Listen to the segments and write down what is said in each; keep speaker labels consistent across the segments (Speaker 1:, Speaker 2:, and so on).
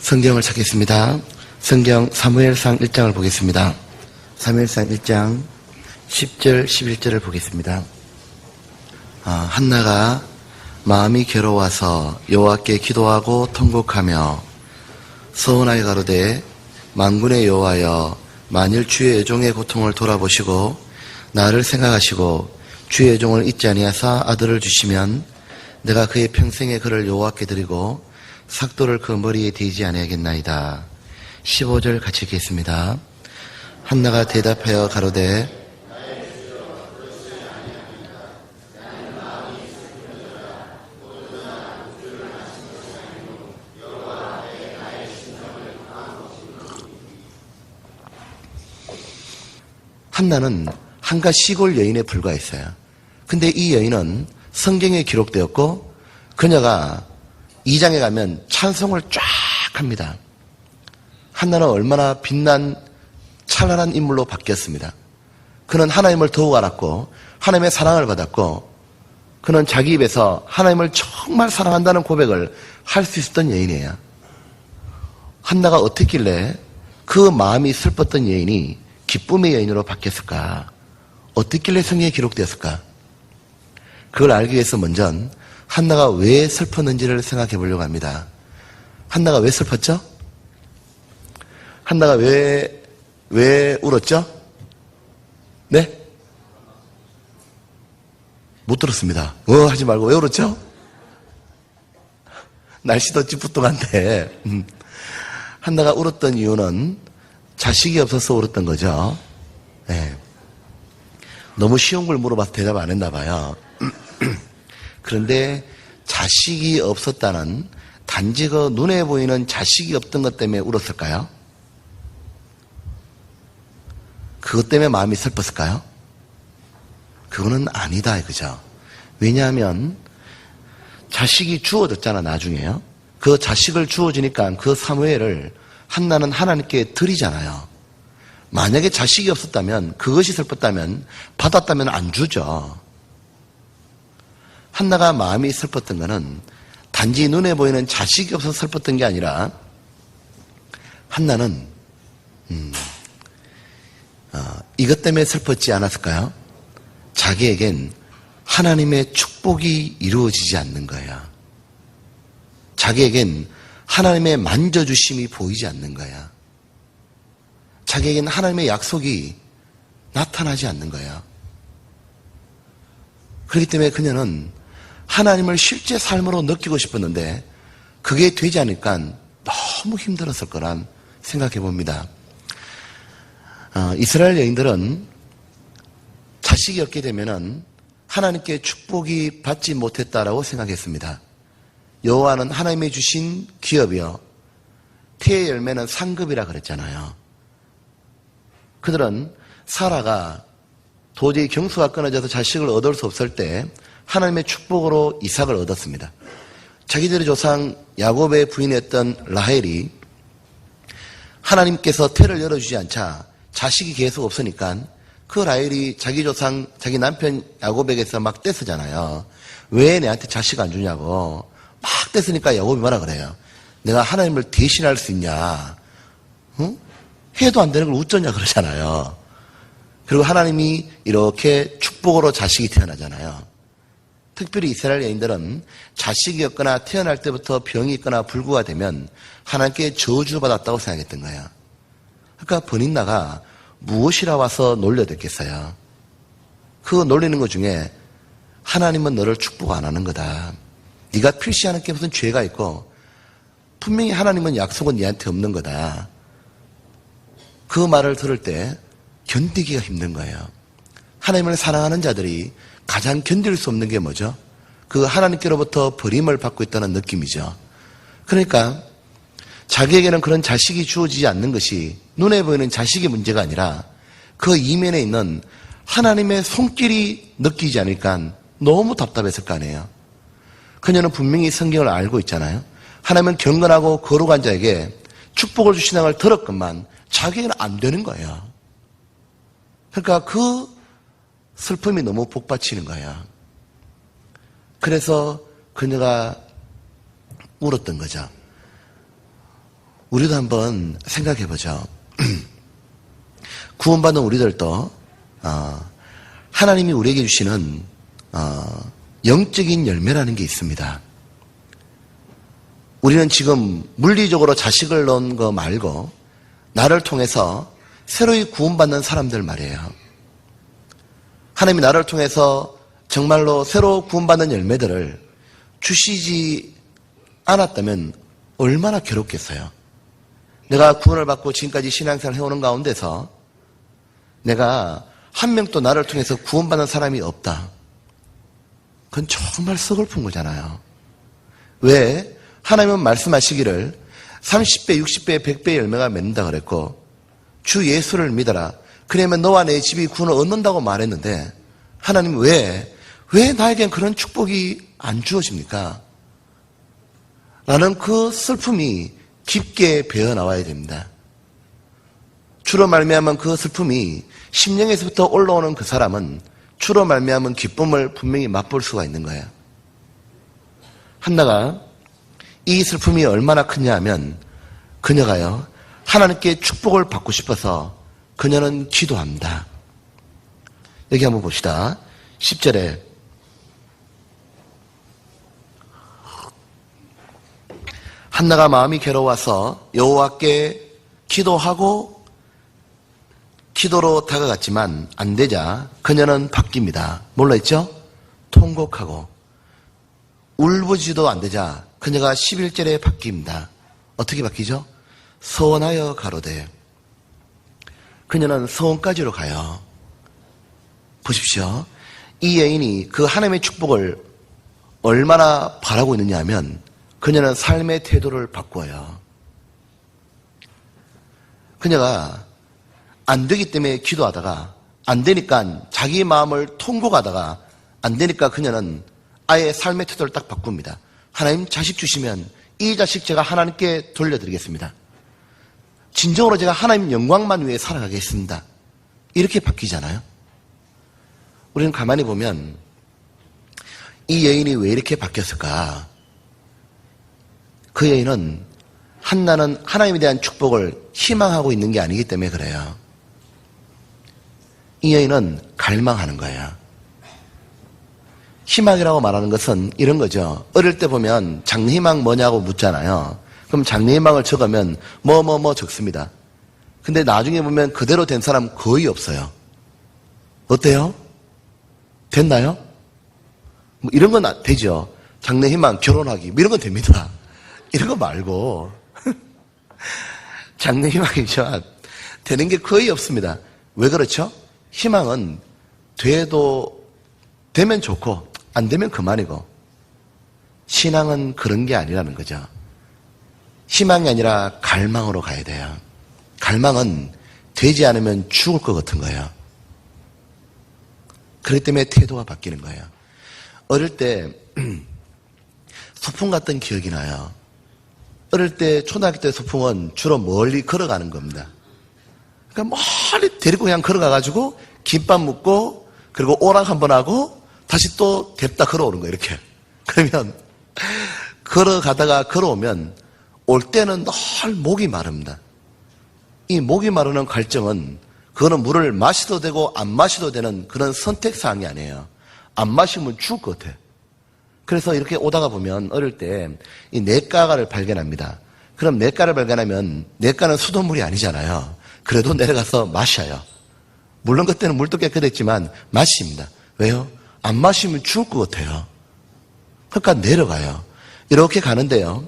Speaker 1: 성경을 찾겠습니다. 성경 사무엘상 1장을 보겠습니다. 사무엘상 1장 10절 11절을 보겠습니다. 한나가 마음이 괴로워서 여호와께 기도하고 통곡하며 서원하여 가로되 만군의 여호와여, 만일 주의 애종의 고통을 돌아보시고 나를 생각하시고 주의 애종을 잊지 아니하사 아들을 주시면 내가 그의 평생에 그를 여호와께 드리고 삭도를 그 머리에 대지 아니하겠나이다. 15절 같이 읽겠습니다. 한나가 대답하여 가로되 한나는 한가 시골 여인에 불과했어요. 근데 이 여인은 성경에 기록되었고 그녀가 2장에 가면 찬송을 쫙 합니다. 한나는 얼마나 빛난 찬란한 인물로 바뀌었습니다. 그는 하나님을 더욱 알았고 하나님의 사랑을 받았고 그는 자기 입에서 하나님을 정말 사랑한다는 고백을 할 수 있었던 여인이에요. 한나가 어떻길래 그 마음이 슬펐던 여인이 기쁨의 여인으로 바뀌었을까? 어떻길래 성경에 기록되었을까? 그걸 알기 위해서 먼저 한나가 왜 슬펐는지를 생각해 보려고 합니다. 한나가 왜 슬펐죠? 한나가 왜 울었죠? 네? 못 들었습니다. 하지 말고 왜 울었죠? 날씨도 찌뿌둥한데 한나가 울었던 이유는 자식이 없어서 울었던 거죠. 네. 너무 쉬운 걸 물어봐서 대답 안 했나 봐요. 그런데 자식이 없었다는 단지 그 눈에 보이는 자식이 없던 것 때문에 울었을까요? 그것 때문에 마음이 슬펐을까요? 그거는 아니다 이거죠. 왜냐하면 자식이 주어졌잖아 나중에요. 그 자식을 주어지니까 그 사무엘을 한나는 하나님께 드리잖아요. 만약에 자식이 없었다면 그것이 슬펐다면 받았다면 안 주죠. 한나가 마음이 슬펐던 것은 단지 눈에 보이는 자식이 없어서 슬펐던 게 아니라 한나는 이것 때문에 슬펐지 않았을까요? 자기에겐 하나님의 축복이 이루어지지 않는 거예요. 자기에겐 하나님의 만져주심이 보이지 않는 거야. 자기에겐 하나님의 약속이 나타나지 않는 거야. 그렇기 때문에 그녀는 하나님을 실제 삶으로 느끼고 싶었는데 그게 되지 않으니까 너무 힘들었을 거란 생각해 봅니다. 이스라엘 여인들은 자식이 없게 되면은 하나님께 축복이 받지 못했다라고 생각했습니다. 여호와는 하나님이 주신 기업이요 태의 열매는 상급이라 그랬잖아요. 그들은 사라가 도저히 경수가 끊어져서 자식을 얻을 수 없을 때 하나님의 축복으로 이삭을 얻었습니다. 자기들의 조상 야곱의 부인이었던 라헬이 하나님께서 태를 열어주지 않자 자식이 계속 없으니까 그 라헬이 자기 조상 자기 남편 야곱에게서 막 떼쓰잖아요. 왜 내한테 자식 안 주냐고 막 떼쓰니까 야곱이 뭐라 그래요? 내가 하나님을 대신할 수 있냐? 응? 해도 안 되는 걸 어쩌냐 그러잖아요. 그리고 하나님이 이렇게 축복으로 자식이 태어나잖아요. 특별히 이스라엘 여인들은 자식이 없거나 태어날 때부터 병이 있거나 불구가 되면 하나님께 저주받았다고 생각했던 거예요. 그러니까 버닌나가 무엇이라 와서 놀려댔겠어요? 그거 놀리는 것 중에 하나님은 너를 축복 안 하는 거다. 네가 필시하는 게 무슨 죄가 있고 분명히 하나님은 약속은 네한테 없는 거다. 그 말을 들을 때 견디기가 힘든 거예요. 하나님을 사랑하는 자들이 가장 견딜 수 없는 게 뭐죠? 그 하나님께로부터 버림을 받고 있다는 느낌이죠. 그러니까 자기에게는 그런 자식이 주어지지 않는 것이 눈에 보이는 자식의 문제가 아니라 그 이면에 있는 하나님의 손길이 느끼지 않으니까 너무 답답했을 거 아니에요. 그녀는 분명히 성경을 알고 있잖아요. 하나님은 경건하고 거룩한 자에게 축복을 주시는 걸 들었건만 자기에게는 안 되는 거예요. 그러니까 그 슬픔이 너무 복받치는 거예요. 그래서 그녀가 울었던 거죠. 우리도 한번 생각해 보죠. 구원받은 우리들도 하나님이 우리에게 주시는 영적인 열매라는 게 있습니다. 우리는 지금 물리적으로 자식을 낳은 거 말고 나를 통해서 새로이 구원받는 사람들 말이에요. 하나님이 나를 통해서 정말로 새로 구원받는 열매들을 주시지 않았다면 얼마나 괴롭겠어요. 내가 구원을 받고 지금까지 신앙생활을 해오는 가운데서 내가 한 명도 나를 통해서 구원받는 사람이 없다. 그건 정말 서글픈 거잖아요. 왜? 하나님은 말씀하시기를 30배, 60배, 100배의 열매가 맺는다 그랬고 주 예수를 믿어라. 그러면 너와 내 집이 구원을 얻는다고 말했는데 하나님 왜 나에겐 그런 축복이 안 주어집니까? 라는 그 슬픔이 깊게 배어나와야 됩니다. 주로 말미암은 그 슬픔이 심령에서부터 올라오는 그 사람은 주로 말미암은 기쁨을 분명히 맛볼 수가 있는 거예요. 한나가 이 슬픔이 얼마나 크냐 하면 그녀가요 하나님께 축복을 받고 싶어서 그녀는 기도합니다. 여기 한번 봅시다. 10절에 한나가 마음이 괴로워서 여호와께 기도하고 기도로 다가갔지만 안 되자 그녀는 바뀝니다. 뭘로 했죠? 통곡하고 울부짖어도 안 되자 그녀가 11절에 바뀝니다. 어떻게 바뀌죠? 서원하여 가로되 그녀는 서원까지로 가요. 보십시오. 이 여인이 그 하나님의 축복을 얼마나 바라고 있느냐 하면 그녀는 삶의 태도를 바꿔요. 그녀가 안 되기 때문에 기도하다가 안 되니까 자기 마음을 통곡하다가 안 되니까 그녀는 아예 삶의 태도를 딱 바꿉니다. 하나님 자식 주시면 이 자식 제가 하나님께 돌려드리겠습니다. 진정으로 제가 하나님 영광만 위해 살아가겠습니다. 이렇게 바뀌잖아요. 우리는 가만히 보면 이 여인이 왜 이렇게 바뀌었을까? 그 여인은 한나는 하나님에 대한 축복을 희망하고 있는 게 아니기 때문에 그래요. 이 여인은 갈망하는 거예요. 희망이라고 말하는 것은 이런 거죠. 어릴 때 보면 장래희망 뭐냐고 묻잖아요. 그럼 장래희망을 적으면 뭐 적습니다. 근데 나중에 보면 그대로 된 사람 거의 없어요. 어때요? 됐나요? 뭐 이런 건 되죠. 장래희망 결혼하기 뭐 이런 건 됩니다. 이런 거 말고 장래희망이죠. 되는 게 거의 없습니다. 왜 그렇죠? 희망은 되면 좋고 안 되면 그만이고 신앙은 그런 게 아니라는 거죠. 희망이 아니라 갈망으로 가야 돼요. 갈망은 되지 않으면 죽을 것 같은 거예요. 그렇기 때문에 태도가 바뀌는 거예요. 어릴 때 소풍 갔던 기억이 나요. 어릴 때 초등학교 때 소풍은 주로 멀리 걸어가는 겁니다. 그러니까 멀리 데리고 그냥 걸어가가지고 김밥 먹고 그리고 오락 한번 하고 다시 또 뎁다 걸어오는 거예요. 이렇게. 그러면 걸어가다가 걸어오면 올 때는 늘 목이 마릅니다. 이 목이 마르는 갈증은 그거는 물을 마셔도 되고 안 마셔도 되는 그런 선택사항이 아니에요. 안 마시면 죽을 것 같아. 그래서 이렇게 오다가 보면 어릴 때 이 냇가를 발견합니다. 그럼 냇가를 발견하면 냇가는 수돗물이 아니잖아요. 그래도 내려가서 마셔요. 물론 그때는 물도 깨끗했지만 마십니다. 왜요? 안 마시면 죽을 것 같아요. 그러니까 내려가요. 이렇게 가는데요.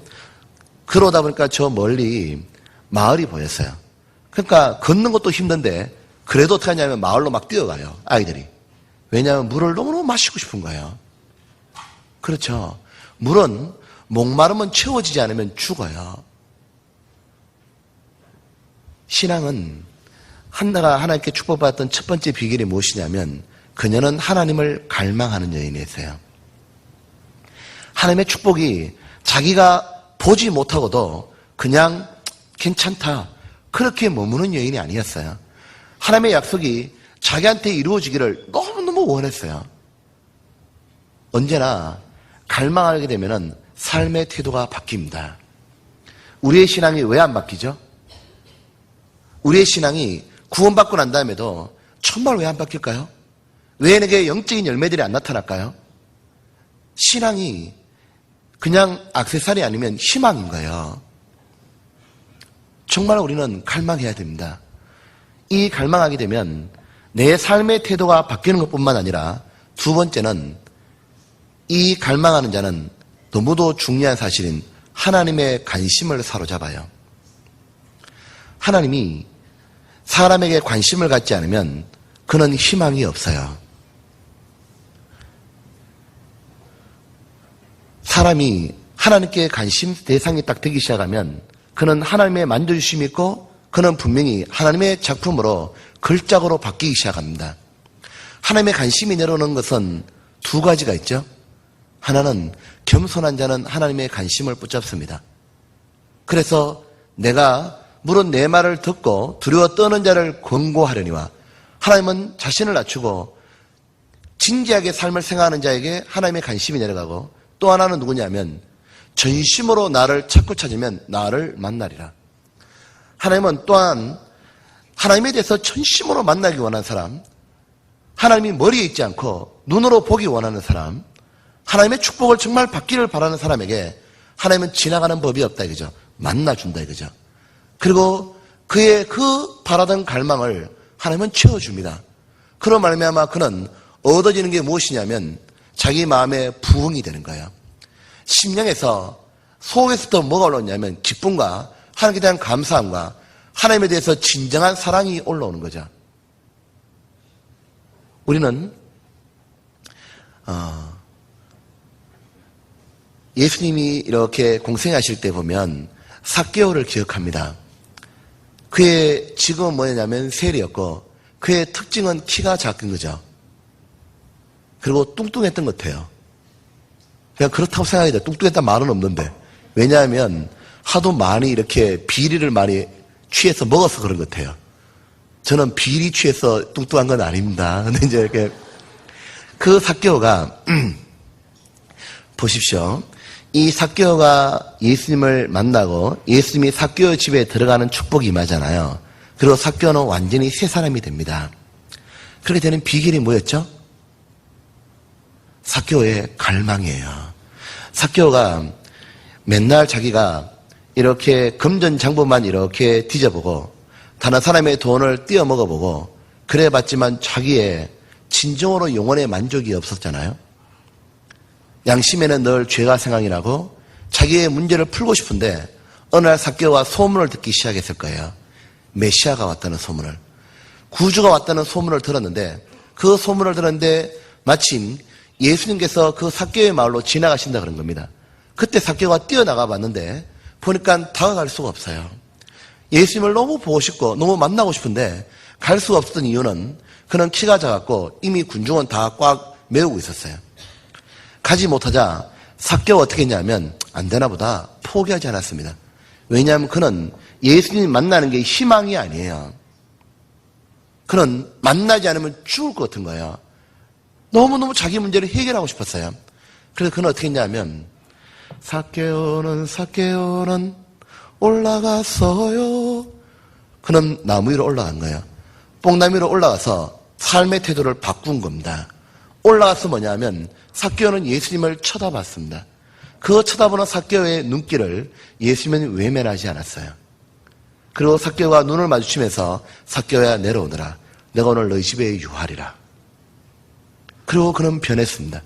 Speaker 1: 그러다 보니까 저 멀리 마을이 보였어요. 그러니까 걷는 것도 힘든데 그래도 어떻게 하냐면 마을로 막 뛰어가요. 아이들이. 왜냐하면 물을 너무너무 마시고 싶은 거예요. 그렇죠. 물은 목마르면 채워지지 않으면 죽어요. 신앙은 한나가 하나님께 축복받았던 첫 번째 비결이 무엇이냐면 그녀는 하나님을 갈망하는 여인이었어요. 하나님의 축복이 자기가 보지 못하고도 그냥 괜찮다 그렇게 머무는 여인이 아니었어요. 하나님의 약속이 자기한테 이루어지기를 너무너무 원했어요. 언제나 갈망하게 되면 삶의 태도가 바뀝니다. 우리의 신앙이 왜 안 바뀌죠? 우리의 신앙이 구원받고 난 다음에도 정말 왜 안 바뀔까요? 왜 내게 영적인 열매들이 안 나타날까요? 신앙이 그냥 액세서리 아니면 희망인 거예요. 정말 우리는 갈망해야 됩니다. 이 갈망하게 되면 내 삶의 태도가 바뀌는 것뿐만 아니라 두 번째는 이 갈망하는 자는 너무도 중요한 사실인 하나님의 관심을 사로잡아요. 하나님이 사람에게 관심을 갖지 않으면 그는 희망이 없어요. 사람이 하나님께 관심 대상이 딱 되기 시작하면 그는 하나님의 만져주심이 있고 그는 분명히 하나님의 작품으로 걸작으로 바뀌기 시작합니다. 하나님의 관심이 내려오는 것은 두 가지가 있죠. 하나는 겸손한 자는 하나님의 관심을 붙잡습니다. 그래서 내가 물은 내 말을 듣고 두려워 떠는 자를 권고하려니와 하나님은 자신을 낮추고 진지하게 삶을 생각하는 자에게 하나님의 관심이 내려가고 또 하나는 누구냐면 전심으로 나를 찾고 찾으면 나를 만나리라. 하나님은 또한 하나님에 대해서 전심으로 만나기 원하는 사람, 하나님이 머리에 있지 않고 눈으로 보기 원하는 사람, 하나님의 축복을 정말 받기를 바라는 사람에게 하나님은 지나가는 법이 없다 이거죠. 만나준다 이거죠. 그리고 그의 그 바라던 갈망을 하나님은 채워줍니다. 그런 말미암아 그는 얻어지는 게 무엇이냐면 자기 마음의 부흥이 되는 거예요. 심령에서 속에서부터 뭐가 올라오냐면 기쁨과 하나님께 대한 감사함과 하나님에 대해서 진정한 사랑이 올라오는 거죠. 우리는 예수님이 이렇게 공생하실 때 보면 삭개오를 기억합니다. 그의 직업은 뭐냐면 세리였고 그의 특징은 키가 작은 거죠. 그리고 뚱뚱했던 것 같아요. 그냥 그렇다고 생각해야 돼. 뚱뚱했다는 말은 없는데. 왜냐하면 하도 많이 이렇게 비리를 많이 취해서 먹어서 그런 것 같아요. 저는 비리 취해서 뚱뚱한 건 아닙니다. 근데 이제 이렇게 그 삭개오가 보십시오. 이 삭개오가 예수님을 만나고 예수님이 삭개오 집에 들어가는 축복이 임하잖아요. 그리고 삭개오는 완전히 새 사람이 됩니다. 그렇게 되는 비결이 뭐였죠? 삭개오의 갈망이에요. 삭개오가 맨날 자기가 이렇게 금전장부만 이렇게 뒤져보고 다른 사람의 돈을 띄어 먹어보고 그래봤지만 자기의 진정으로 영혼의 만족이 없었잖아요. 양심에는 늘 죄가 생각이 나고 자기의 문제를 풀고 싶은데 어느 날 삭개오가 소문을 듣기 시작했을 거예요. 메시아가 왔다는 소문을. 구주가 왔다는 소문을 들었는데 그 소문을 들었는데 마침 예수님께서 그 삭개오의 마을로 지나가신다 그런 겁니다. 그때 삭개오가 뛰어나가 봤는데 보니까 다가갈 수가 없어요. 예수님을 너무 보고 싶고 너무 만나고 싶은데 갈 수가 없었던 이유는 그는 키가 작았고 이미 군중은 다 꽉 메우고 있었어요. 가지 못하자 삭개오가 어떻게 했냐면 안 되나 보다 포기하지 않았습니다. 왜냐하면 그는 예수님 만나는 게 희망이 아니에요. 그는 만나지 않으면 죽을 것 같은 거예요. 너무너무 자기 문제를 해결하고 싶었어요. 그래서 그는 어떻게 했냐면 삭개오는 올라갔어요. 그는 나무 위로 올라간 거예요. 뽕나무 위로 올라가서 삶의 태도를 바꾼 겁니다. 올라가서 뭐냐면 삭개오는 예수님을 쳐다봤습니다. 그 쳐다보는 삭개오의 눈길을 예수님은 외면하지 않았어요. 그리고 삭개오가 눈을 마주치면서 삭개오야 내려오너라. 내가 오늘 너희 집에 유하리라. 그리고 그는 변했습니다.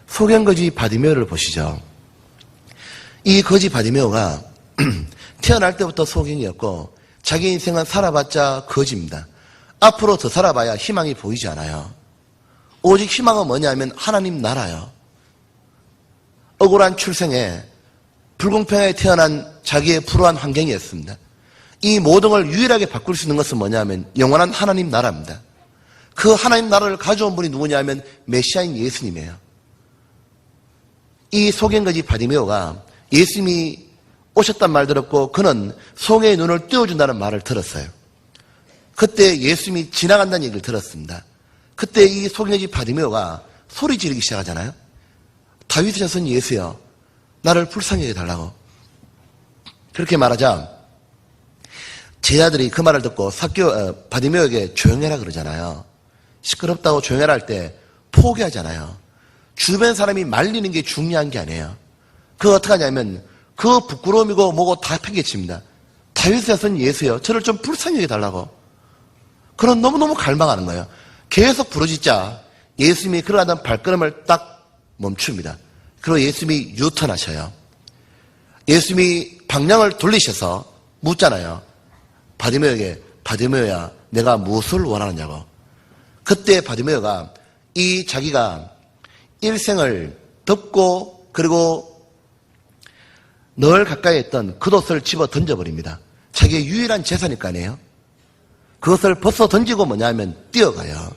Speaker 1: 소경거지 바디메오를 보시죠. 이 거지 바디메오가 태어날 때부터 소경이었고 자기 인생은 살아봤자 거지입니다. 앞으로 더 살아봐야 희망이 보이지 않아요. 오직 희망은 뭐냐면 하나님 나라요. 억울한 출생에 불공평하게 태어난 자기의 불우한 환경이었습니다. 이 모든 걸 유일하게 바꿀 수 있는 것은 뭐냐면 영원한 하나님 나라입니다. 그 하나님 나라를 가져온 분이 누구냐면 메시아인 예수님이에요. 이 소경거지 바디메오가 예수님이 오셨단 말 들었고 그는 송의 눈을 띄워준다는 말을 들었어요. 그때 예수님이 지나간다는 얘기를 들었습니다. 그때 이 소경거지 바디메오가 소리 지르기 시작하잖아요. 다윗의 자손 예수여 나를 불쌍히 여겨달라고. 그렇게 말하자 제자들이 그 말을 듣고 바디메오에게 조용해라 그러잖아요. 시끄럽다고 조용해라 할 때 포기하잖아요. 주변 사람이 말리는 게 중요한 게 아니에요. 그거 어떻게 하냐면 그 부끄러움이고 뭐고 다 팽개칩니다. 다윗의 선 예수요. 저를 좀 불쌍히 여겨달라고. 그런 너무너무 갈망하는 거예요. 계속 부르짖자 예수님이 그러하던 발걸음을 딱 멈춥니다. 그리고 예수님이 유턴하셔요. 예수님이 방향을 돌리셔서 묻잖아요. 바디메오에게 바디메오야 내가 무엇을 원하느냐고. 그때 바디메오가 이 자기가 일생을 덮고 그리고 늘 가까이 했던 겉옷을 집어 던져버립니다. 자기의 유일한 재산일 거 아니에요. 그것을 벗어 던지고 뭐냐면 뛰어가요.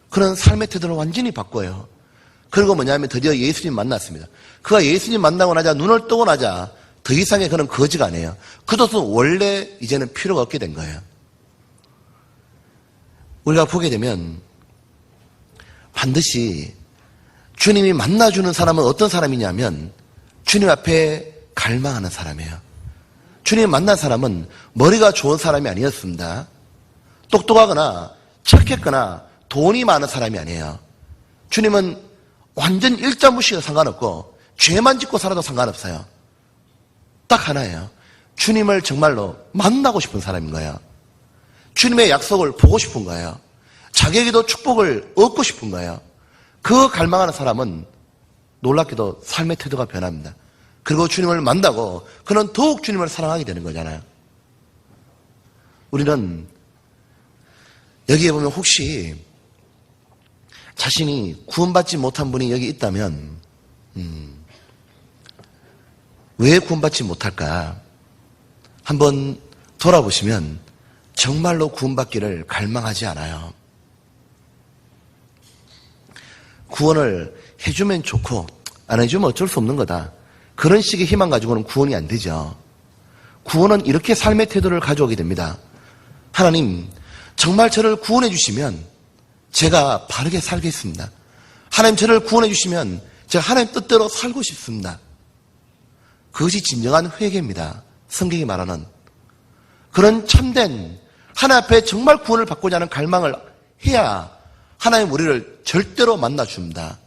Speaker 1: 그런 삶의 태도를 완전히 바꿔요. 그리고 뭐냐면 드디어 예수님 만났습니다. 그가 예수님 만나고 나자 눈을 뜨고 나자 더 이상의 그런 거지가 아니에요. 겉옷은 원래 이제는 필요가 없게 된 거예요. 우리가 보게 되면 반드시 주님이 만나주는 사람은 어떤 사람이냐면 주님 앞에 갈망하는 사람이에요. 주님 만난 사람은 머리가 좋은 사람이 아니었습니다. 똑똑하거나 착했거나 돈이 많은 사람이 아니에요. 주님은 완전 일자무시가 상관없고 죄만 짓고 살아도 상관없어요. 딱 하나예요. 주님을 정말로 만나고 싶은 사람인 거예요. 주님의 약속을 보고 싶은 거예요. 자기에게도 축복을 얻고 싶은 거예요. 그 갈망하는 사람은 놀랍게도 삶의 태도가 변합니다. 그리고 주님을 만나고 그는 더욱 주님을 사랑하게 되는 거잖아요. 우리는 여기에 보면 혹시 자신이 구원받지 못한 분이 여기 있다면 왜 구원받지 못할까? 한번 돌아보시면 정말로 구원받기를 갈망하지 않아요. 구원을 해주면 좋고 안 해주면 어쩔 수 없는 거다. 그런 식의 희망 가지고는 구원이 안 되죠. 구원은 이렇게 삶의 태도를 가져오게 됩니다. 하나님, 정말 저를 구원해 주시면 제가 바르게 살겠습니다. 하나님 저를 구원해 주시면 제가 하나님 뜻대로 살고 싶습니다. 그것이 진정한 회개입니다. 성경이 말하는 그런 참된 하나님 앞에 정말 구원을 받고자 하는 갈망을 해야 하나님 우리를 절대로 만나줍니다.